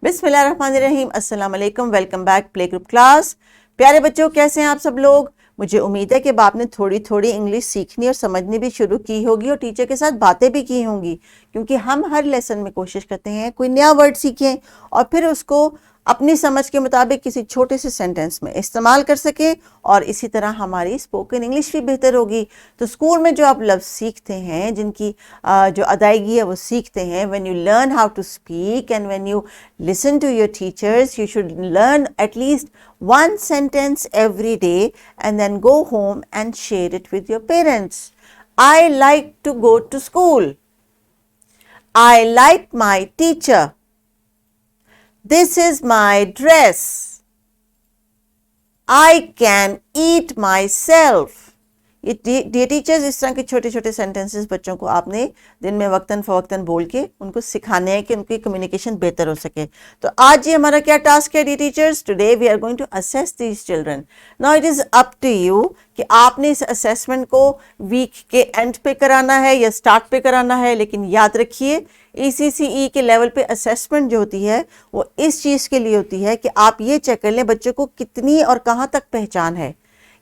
बिस्मिल्लाहिर्रहमानिर्रहीम, अस्सलाम वालेकुम, welcome back play group class. प्यारे बच्चों, कैसे हैं आप सब लोग। मुझे उम्मीद है कि आपने थोड़ी थोड़ी इंग्लिश सीखनी और समझनी भी शुरू की होगी और टीचर के साथ बातें भी की होंगी, क्योंकि हम हर लेसन में कोशिश करते हैं कोई नया वर्ड सीखें और फिर उसको अपनी समझ के मुताबिक किसी छोटे से सेंटेंस में इस्तेमाल कर सकें और इसी तरह हमारी स्पोकन इंग्लिश भी बेहतर होगी। तो स्कूल में जो आप लफ्ज़ सीखते हैं, जिनकी जो अदायगी है वो सीखते हैं, when you learn how to speak and when you listen to your teachers, you should learn at least one sentence every day and then go home and share it with your parents. I like to go to school. I like my teacher. This is my dress. I can eat myself. ये dear teachers, इस तरह के छोटे छोटे sentences बच्चों को आपने दिन में वक्तन फ़वक्तन बोल के उनको सिखाने हैं कि उनकी कम्युनिकेशन बेहतर हो सके। तो आज ये हमारा क्या टास्क है dear teachers? Today we are going to assess these children. Now it is up to you कि आपने इस असेसमेंट को वीक के एंड पे कराना है या स्टार्ट पे कराना है। लेकिन याद रखिए, ECCE के लेवल पे असेसमेंट जो होती है वो इस चीज़ के लिए होती है कि आप ये चेक कर लें बच्चों को कितनी और कहाँ तक पहचान है।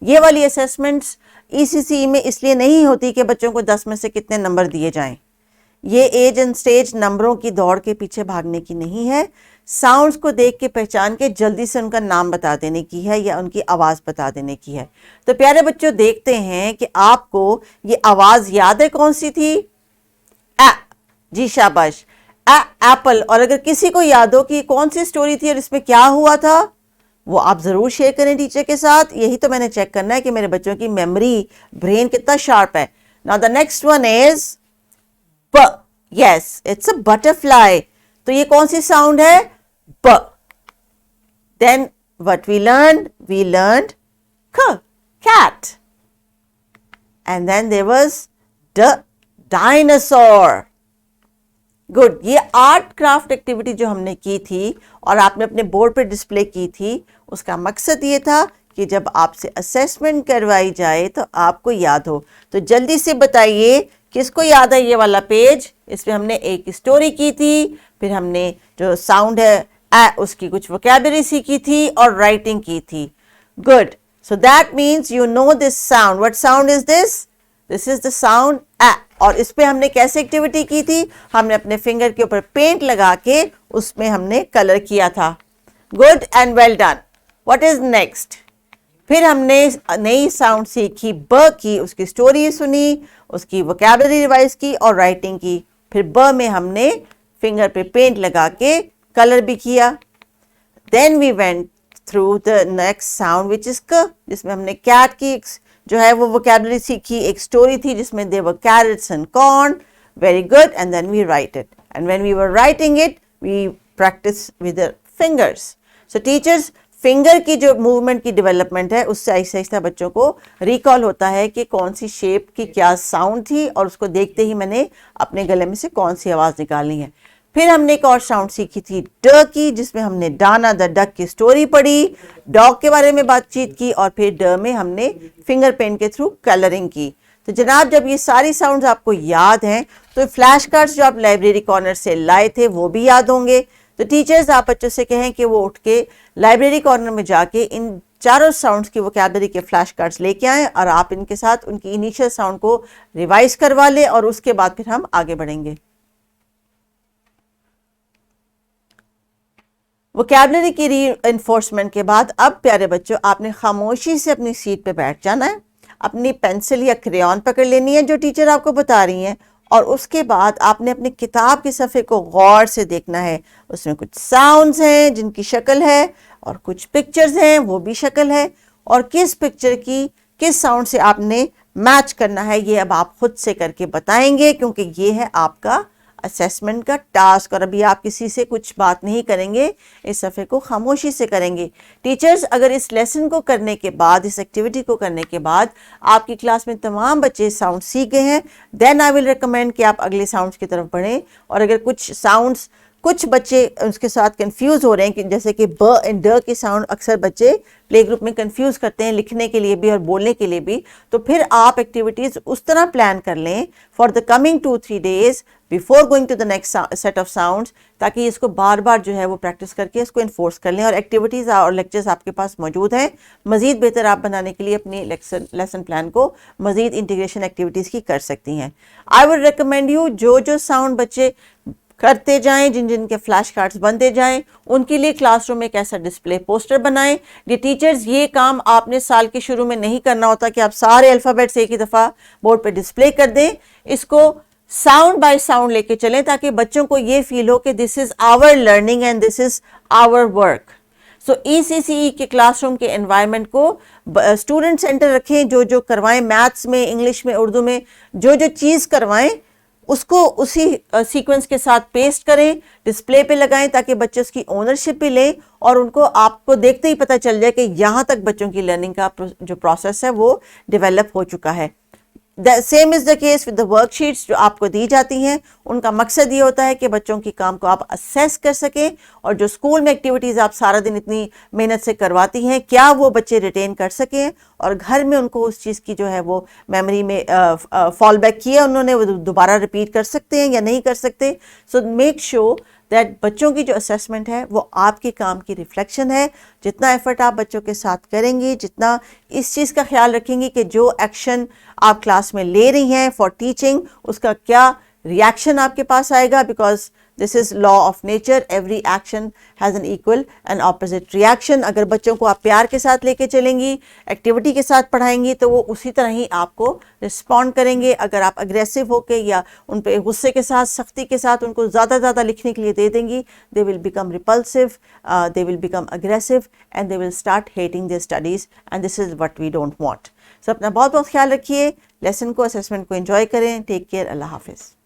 ये वाली असेसमेंट्स ECCE में इसलिए नहीं होती कि बच्चों को 10 में से कितने नंबर दिए जाएं। ये एज एंड स्टेज नंबरों की दौड़ के पीछे भागने की नहीं है, साउंड्स को देख के पहचान के जल्दी से उनका नाम बता देने की है या उनकी आवाज़ बता देने की है। तो प्यारे बच्चों, देखते हैं कि आपको ये आवाज़ याद है कौन सी थी? ए। जी शाबाश, एप्पल। और अगर किसी को याद हो कि कौन सी स्टोरी थी और इसमें क्या हुआ था, वो आप ज़रूर शेयर करें टीचर के साथ। यही तो मैंने चेक करना है कि मेरे बच्चों की मेमोरी, ब्रेन कितना शार्प है। Now the next one is b. Yes, it's a butterfly. तो ये कौन सी साउंड है? B. Then what we learned c, cat. And then there was d, dinosaur. Good. ये आर्ट क्राफ्ट एक्टिविटी जो हमने की थी और आपने अपने बोर्ड पे डिस्प्ले की थी, उसका मकसद ये था कि जब आपसे असेसमेंट करवाई जाए तो आपको याद हो। तो जल्दी से बताइए किसको याद है ये वाला पेज? इसमें हमने एक स्टोरी की थी, फिर हमने जो साउंड है उसकी कुछ वोकैबुलरी सीखी थी और राइटिंग की थी। Good. So that means you know this sound. What sound is this? This is the sound a. और इस पे हमने कैसे एक्टिविटी की थी? हमने अपने फिंगर के ऊपर पेंट लगा के उसमें हमने कलर किया था। Good and well done. What is next? फिर हमने नई साउंड सीखी ब की, उसकी स्टोरी सुनी, उसकी वोकैबुलरी रिवाइज की और राइटिंग की। फिर ब में हमने फिंगर पे पेंट लगा के कलर भी किया। Then we went through the next sound which is क, जिसमें हमने कैट की जो है वो वोकैबुलरी सीखी। एक स्टोरी थी जिसमें they were carrots and corn. Very good. And then we write it, and when we were writing it we practice with the fingers. So teachers, finger की जो मूवमेंट की डेवलपमेंट है उससे आहिस्ता आहिस्ता बच्चों को रिकॉल होता है कि कौन सी शेप की क्या साउंड थी और उसको देखते ही मैंने अपने गले में से कौन सी आवाज़ निकालनी है। फिर हमने एक और साउंड सीखी थी ड की, जिसमें हमने डाना द डक की स्टोरी पढ़ी, डॉग के बारे में बातचीत की और फिर ड में हमने फिंगर पेंट के थ्रू कलरिंग की। तो जनाब, जब ये सारी साउंड्स आपको याद हैं तो फ्लैश कार्ड्स जो आप लाइब्रेरी कॉर्नर से लाए थे वो भी याद होंगे। तो टीचर्स, आप बच्चों से कहें कि वो उठ के लाइब्रेरी कॉर्नर में जाके इन चारों साउंड्स की वोकैबुलरी के फ्लैश कार्ड्स लेके आएँ और आप इनके साथ उनकी इनिशियल साउंड को रिवाइज करवा लें और उसके बाद फिर हम आगे बढ़ेंगे। वोकैबुलरी की रीइंफोर्समेंट के बाद अब प्यारे बच्चों, आपने खामोशी से अपनी सीट पे बैठ जाना है, अपनी पेंसिल या क्रेयॉन पकड़ लेनी है जो टीचर आपको बता रही हैं, और उसके बाद आपने अपनी किताब के सफ़े को गौर से देखना है। उसमें कुछ साउंड्स हैं जिनकी शक्ल है और कुछ पिक्चर्स हैं वो भी शक्ल है, और किस पिक्चर की किस साउंड से आपने मैच करना है ये अब आप खुद से करके बताएंगे, क्योंकि ये है आपका असेसमेंट का टास्क। और अभी आप किसी से कुछ बात नहीं करेंगे, इस सफ़े को खामोशी से करेंगे। टीचर्स, अगर इस लेसन को करने के बाद, इस एक्टिविटी को करने के बाद आपकी क्लास में तमाम बच्चे साउंड सीख गए हैं, देन आई विल रिकमेंड कि आप अगले साउंड्स की तरफ बढ़ें। और अगर कुछ साउंड्स कुछ बच्चे उसके साथ कंफ्यूज हो रहे हैं कि जैसे कि ब एंड ड की साउंड अक्सर बच्चे प्ले ग्रुप में कंफ्यूज करते हैं लिखने के लिए भी और बोलने के लिए भी, तो फिर आप एक्टिविटीज उस तरह प्लान कर लें for the coming 2-3 days before going to the next set of sounds, ताकि इसको बार बार जो है वो प्रैक्टिस करके इसको इन्फोर्स कर लें। और एक्टिविटीज़ और लेक्चर्स आपके पास मौजूद हैं। मज़ीद बेहतर आप बनाने के लिए अपनी लेसन प्लान को मज़ीद इंटीग्रेशन एक्टिविटीज़ की कर सकती हैं। आई वुड रिकमेंड यू जो साउंड बच्चे करते जाएं, जिन जिन के फ्लैश कार्ड्स बनते जाएं, उनके लिए क्लासरूम में एक ऐसा डिस्प्ले पोस्टर बनाएं। ये टीचर्स, ये काम आपने साल के शुरू में नहीं करना होता कि आप सारे अल्फ़ाबेट्स एक ही दफ़ा बोर्ड पे डिस्प्ले कर दें। इसको साउंड बाय साउंड लेके चलें ताकि बच्चों को ये फील हो कि this is our learning and this is our work. So ECCE के क्लासरूम के एनवायरनमेंट को स्टूडेंट सेंटर रखें। जो करवाएं, मैथ्स में, इंग्लिश में, उर्दू में, जो चीज़ करवाएं उसको उसी सीक्वेंस के साथ पेस्ट करें, डिस्प्ले पे लगाएं ताकि बच्चे उसकी ओनरशिप भी लें और उनको आपको देखते ही पता चल जाए कि यहाँ तक बच्चों की लर्निंग का जो प्रोसेस है वो डेवलप हो चुका है। Same is the case with the worksheets जो आपको दी जाती हैं। उनका मकसद ये होता है कि बच्चों की काम को आप असेस कर सकें और जो स्कूल में एक्टिविटीज़ आप सारा दिन इतनी मेहनत से करवाती हैं, क्या वो बच्चे रिटेन कर सकें और घर में उनको उस चीज़ की जो है वो मेमोरी में फॉल बैक किया उन्होंने, वो दोबारा रिपीट कर सकते हैं या नहीं कर सकते। सो मेक श्योर दैट बच्चों की जो असेसमेंट है वो आपके काम की रिफ्लेक्शन है। जितना एफर्ट आप बच्चों के साथ करेंगी, जितना इस चीज़ का ख्याल रखेंगी कि जो एक्शन आप क्लास में ले रही हैं फॉर टीचिंग, उसका क्या रिएक्शन आपके पास आएगा, because this is law of nature, every action has an equal and opposite reaction. अगर बच्चों को आप प्यार के साथ लेके चलेंगी, एक्टिविटी के साथ पढ़ाएंगी, तो वो उसी तरह ही आपको रिस्पॉन्ड करेंगे। अगर आप अग्रेसिव होकर या उन पर गुस्से के साथ, सख्ती के साथ उनको ज़्यादा लिखने के लिए दे देंगी, they will become repulsive, they will become aggressive and they will start hating their studies and this is what we don't want. So अपना बहुत ख्याल रखिए, लेसन को, असेसमेंट को एंजॉय करें। टेक केयर, अल्लाह हाफिज़।